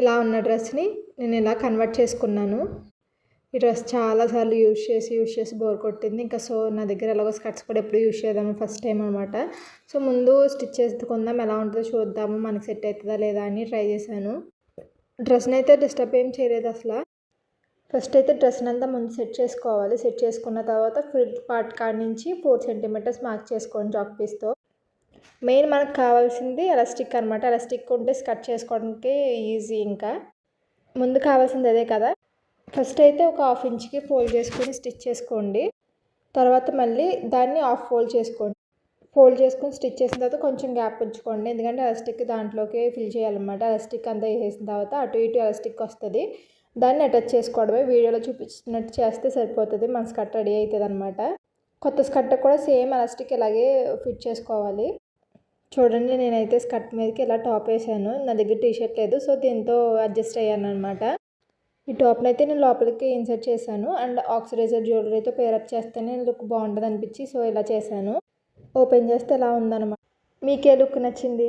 ఇలా ఉన్న డ్రెస్ని నేను ఇలా కన్వర్ట్ చేసుకున్నాను. ఈ డ్రెస్ చాలాసార్లు యూజ్ చేసి బోర్ కొట్టింది. ఇంకా సో నా దగ్గర ఎలాగో స్కర్ట్స్ కూడా ఎప్పుడు యూజ్ చేద్దాము ఫస్ట్ టైం అనమాట. సో ముందు స్టిచ్ చేసుకుందాం, ఎలా ఉంటుందో చూద్దాము, మనకి సెట్ అవుతుందా లేదా అని ట్రై చేశాను. డ్రెస్ని అయితే డిస్టర్బ్ ఏం చేయలేదు అసలు. ఫస్ట్ అయితే డ్రెస్ని అంతా ముందు సెట్ చేసుకోవాలి. సెట్ చేసుకున్న తర్వాత ఫ్రంట్ పార్ట్ కాడ నుంచి 4 సెంటీమీటర్స్ మార్క్ చేసుకోండి చాక్ పీస్తో. మెయిన్ మనకు కావాల్సింది ఎలాస్టిక్ అనమాట. ఎలాస్టిక్ ఉంటే కట్ చేసుకోవడానికి ఈజీ. ఇంకా ముందు కావాల్సింది అదే కదా. ఫస్ట్ అయితే ఒక 1/2 ఇంచ్కి ఫోల్డ్ చేసుకొని స్టిచ్ చేసుకోండి. తర్వాత మళ్ళీ దాన్ని ఫోల్డ్ చేసుకోండి. ఫోల్డ్ చేసుకొని స్టిచ్ చేసిన తర్వాత కొంచెం గ్యాప్ ఉంచుకోండి, ఎందుకంటే ఎలాస్టిక్ దాంట్లోకి ఫిల్ చేయాలన్నమాట. ఎలాస్టిక్ అంతా వేసేసిన తర్వాత అటు ఇటు ఎలాస్టిక్ వస్తుంది, దాన్ని అటాచ్ చేసుకోవడమే. వీడియోలో చూపించినట్టు చేస్తే సరిపోతుంది, మన స్కర్ట్ రెడీ అవుతుంది అనమాట. కొత్త స్కర్ట్ కూడా సేమ్ ఎలాస్టిక్ ఇలాగే ఫిట్ చేసుకోవాలి. చూడండి, నేనైతే స్కర్ట్ మీదకి ఇలా టాప్ వేసాను. నా దగ్గర టీషర్ట్ లేదు, సో దీంతో అడ్జస్ట్ అయ్యాను అనమాట. ఈ టాప్ని అయితే నేను లోపలికి ఇన్సర్ట్ చేశాను అండ్ ఆక్సిడైజర్ జ్యువెలరీతో పేరప్ చేస్తేనే లుక్ బాగుంటుంది అనిపించి సో ఇలా చేశాను. ఓపెన్ చేస్తే ఎలా ఉందన్నమాట. మీకే లుక్ నచ్చింది?